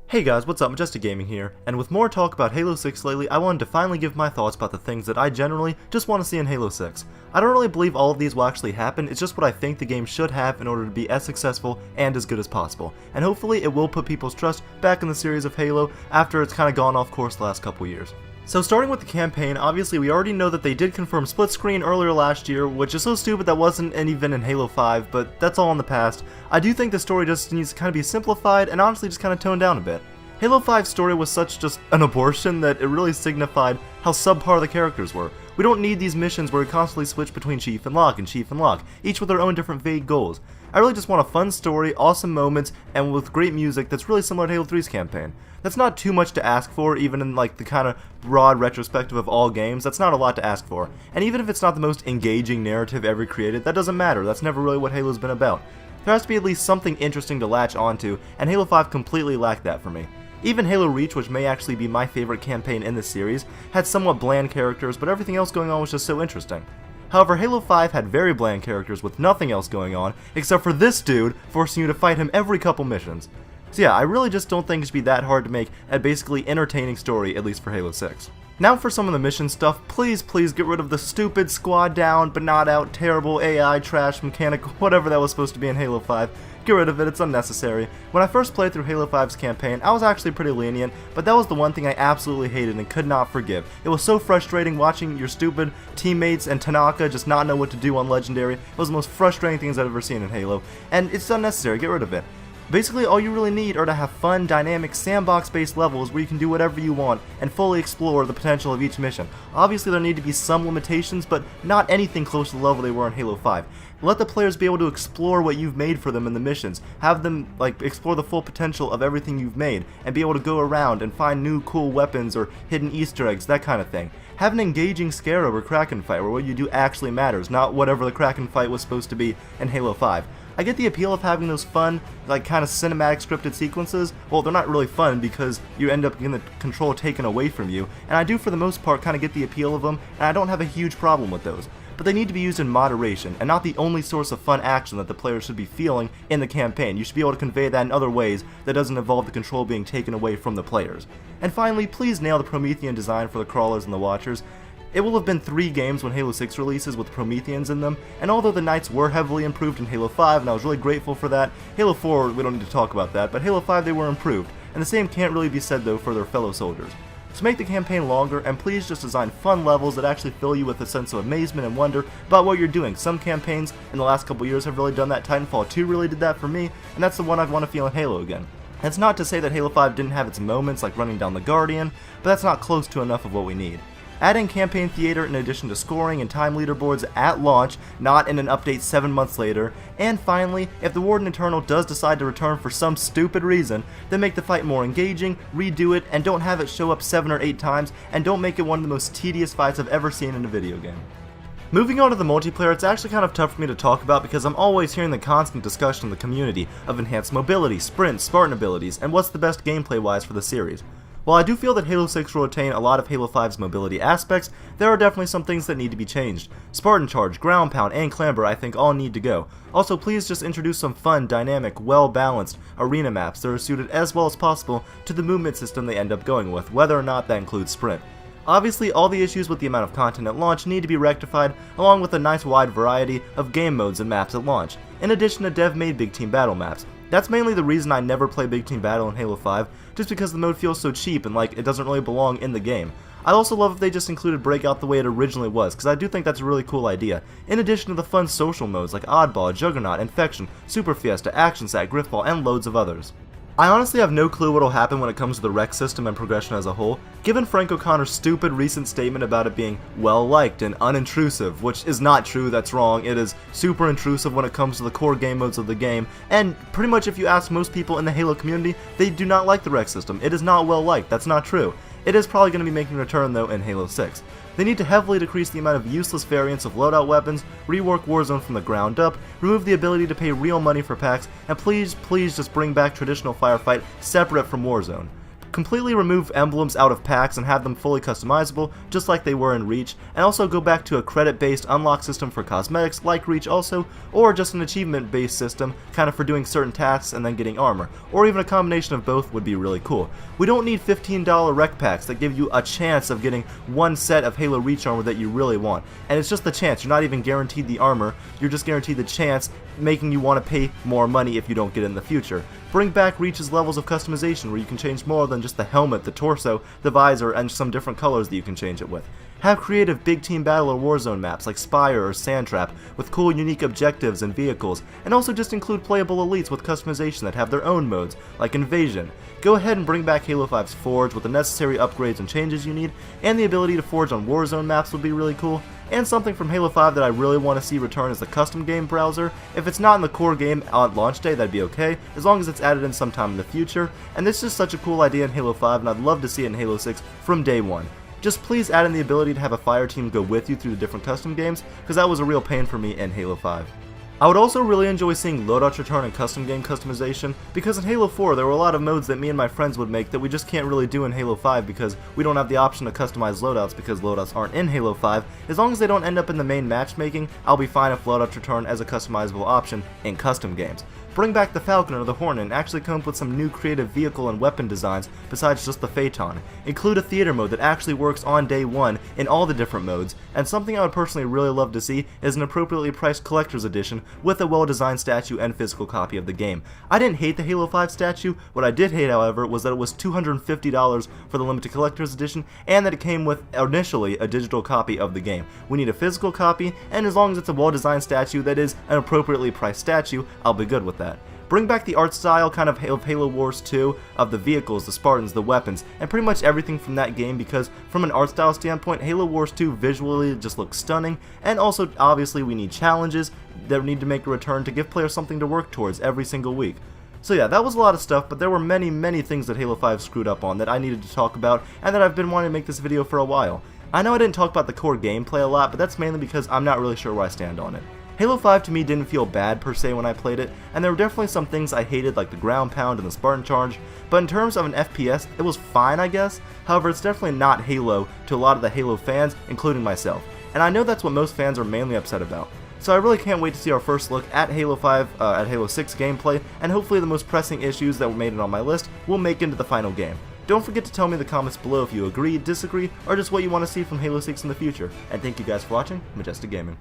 Hey guys, what's up? Majestic Gaming here, and with more talk about Halo 6 lately, I wanted to finally give my thoughts about the things that I generally just want to see in Halo 6. I don't really believe all of these will actually happen, it's just what I think the game should have in order to be as successful and as good as possible, and hopefully it will put people's trust back in the series of Halo after it's kind of gone off course the last couple years. So starting with the campaign, obviously we already know that they did confirm split screen earlier last year, which is so stupid that wasn't even in Halo 5, but that's all in the past. I do think the story just needs to kind of be simplified and honestly just kind of toned down a bit. Halo 5's story was such just an abortion that it really signified how subpar the characters were. We don't need these missions where we constantly switch between Chief and Locke, each with their own different vague goals. I really just want a fun story, awesome moments, and with great music that's really similar to Halo 3's campaign. That's not too much to ask for, even in like the kind of broad retrospective of all games, that's not a lot to ask for. And even if it's not the most engaging narrative ever created, that doesn't matter, that's never really what Halo's been about. There has to be at least something interesting to latch onto, and Halo 5 completely lacked that for me. Even Halo Reach, which may actually be my favorite campaign in this series, had somewhat bland characters, but everything else going on was just so interesting. However, Halo 5 had very bland characters with nothing else going on, except for this dude forcing you to fight him every couple missions. So yeah, I really just don't think it should be that hard to make a basically entertaining story, at least for Halo 6. Now for some of the mission stuff, please get rid of the stupid squad down but not out terrible AI trash mechanic, whatever that was supposed to be in Halo 5. Get rid of it, it's unnecessary. When I first played through Halo 5's campaign, I was actually pretty lenient, but that was the one thing I absolutely hated and could not forgive. It was so frustrating watching your stupid teammates and Tanaka just not know what to do on Legendary. It was the most frustrating things I've ever seen in Halo, and it's unnecessary, get rid of it. Basically, all you really need are to have fun, dynamic, sandbox-based levels where you can do whatever you want and fully explore the potential of each mission. Obviously, there need to be some limitations, but not anything close to the level they were in Halo 5. Let the players be able to explore what you've made for them in the missions. Have them explore the full potential of everything you've made and be able to go around and find new cool weapons or hidden Easter eggs, that kind of thing. Have an engaging Scarab or Kraken fight where what you do actually matters, not whatever the Kraken fight was supposed to be in Halo 5. I get the appeal of having those fun, kind of cinematic scripted sequences. Well, they're not really fun because you end up getting the control taken away from you, and I do for the most part kind of get the appeal of them, and I don't have a huge problem with those. But they need to be used in moderation, and not the only source of fun action that the player should be feeling in the campaign. You should be able to convey that in other ways that doesn't involve the control being taken away from the players. And finally, please nail the Promethean design for the crawlers and the watchers. It will have been 3 games when Halo 6 releases with Prometheans in them, and although the Knights were heavily improved in Halo 5, and I was really grateful for that, Halo 4, we don't need to talk about that, but Halo 5 they were improved, and the same can't really be said though for their fellow soldiers. So make the campaign longer, and please just design fun levels that actually fill you with a sense of amazement and wonder about what you're doing. Some campaigns in the last couple years have really done that. Titanfall 2 really did that for me, and that's the one I'd want to feel in Halo again. That's not to say that Halo 5 didn't have its moments like running down the Guardian, but that's not close to enough of what we need. Add in campaign theater in addition to scoring and time leaderboards at launch, not in an update 7 months later. And finally, if the Warden Eternal does decide to return for some stupid reason, then make the fight more engaging, redo it, and don't have it show up 7 or 8 times, and don't make it one of the most tedious fights I've ever seen in a video game. Moving on to the multiplayer, it's actually kind of tough for me to talk about because I'm always hearing the constant discussion in the community of enhanced mobility, sprint, Spartan abilities, and what's the best gameplay-wise for the series. While I do feel that Halo 6 will retain a lot of Halo 5's mobility aspects, there are definitely some things that need to be changed. Spartan Charge, Ground Pound, and Clamber I think all need to go. Also, please just introduce some fun, dynamic, well-balanced arena maps that are suited as well as possible to the movement system they end up going with, whether or not that includes sprint. Obviously, all the issues with the amount of content at launch need to be rectified, along with a nice wide variety of game modes and maps at launch, in addition to dev-made Big Team Battle maps. That's mainly the reason I never play Big Team Battle in Halo 5, just because the mode feels so cheap and like it doesn't really belong in the game. I'd also love if they just included Breakout the way it originally was, because I do think that's a really cool idea, in addition to the fun social modes like Oddball, Juggernaut, Infection, Super Fiesta, Action Sack, Griffball, and loads of others. I honestly have no clue what'll happen when it comes to the rec system and progression as a whole, given Frank O'Connor's stupid recent statement about it being well-liked and unintrusive, which is not true, that's wrong. It is super intrusive when it comes to the core game modes of the game, and pretty much if you ask most people in the Halo community, they do not like the rec system. It is not well-liked, that's not true. It is probably going to be making a return though in Halo 6. They need to heavily decrease the amount of useless variants of loadout weapons, rework Warzone from the ground up, remove the ability to pay real money for packs, and please just bring back traditional firefight separate from Warzone. completely remove emblems out of packs and have them fully customizable, just like they were in Reach, and also go back to a credit-based unlock system for cosmetics, like Reach also, or just an achievement-based system, kind of for doing certain tasks and then getting armor, or even a combination of both would be really cool. We don't need $15 rec packs that give you a chance of getting one set of Halo Reach armor that you really want, and it's just the chance. You're not even guaranteed the armor, you're just guaranteed the chance, making you want to pay more money if you don't get it in the future. Bring back Reach's levels of customization where you can change more than just the helmet, the torso, the visor, and some different colors that you can change it with. Have creative big team battle or Warzone maps like Spire or Sandtrap with cool unique objectives and vehicles, and also just include playable elites with customization that have their own modes, like Invasion. Go ahead and bring back Halo 5's Forge with the necessary upgrades and changes you need, and the ability to forge on Warzone maps would be really cool. And something from Halo 5 that I really want to see return is the custom game browser. If it's not in the core game on launch day, that'd be okay, as long as it's added in sometime in the future. And this is just such a cool idea in Halo 5, and I'd love to see it in Halo 6 from day one. Just please add in the ability to have a fire team go with you through the different custom games, because that was a real pain for me in Halo 5. I would also really enjoy seeing loadouts return and custom game customization, because in Halo 4 there were a lot of modes that me and my friends would make that we just can't really do in Halo 5 because we don't have the option to customize loadouts because loadouts aren't in Halo 5. As long as they don't end up in the main matchmaking, I'll be fine if loadouts return as a customizable option in custom games. Bring back the Falcon or the Hornet and actually come up with some new creative vehicle and weapon designs besides just the Phaeton. Include a theater mode that actually works on day one in all the different modes, and something I would personally really love to see is an appropriately priced collector's edition with a well-designed statue and physical copy of the game. I didn't hate the Halo 5 statue. What I did hate, however, was that it was $250 for the limited collector's edition and that it came with initially a digital copy of the game. We need a physical copy, and as long as it's a well-designed statue that is an appropriately priced statue, I'll be good with that. Bring back the art style kind of Halo Wars 2 of the vehicles, the Spartans, the weapons, and pretty much everything from that game, because from an art style standpoint, Halo Wars 2 visually just looks stunning, and also obviously we need challenges that need to make a return to give players something to work towards every single week. So yeah, that was a lot of stuff, but there were many things that Halo 5 screwed up on that I needed to talk about, and that I've been wanting to make this video for a while. I know I didn't talk about the core gameplay a lot, but that's mainly because I'm not really sure where I stand on it. Halo 5 to me didn't feel bad per se when I played it, and there were definitely some things I hated like the ground pound and the Spartan charge, but in terms of an FPS, it was fine I guess. However, it's definitely not Halo to a lot of the Halo fans, including myself, and I know that's what most fans are mainly upset about. So I really can't wait to see our first look at Halo 6 gameplay, and hopefully the most pressing issues that were made it on my list will make into the final game. Don't forget to tell me in the comments below if you agree, disagree, or just what you want to see from Halo 6 in the future, and thank you guys for watching Majestic Gaming.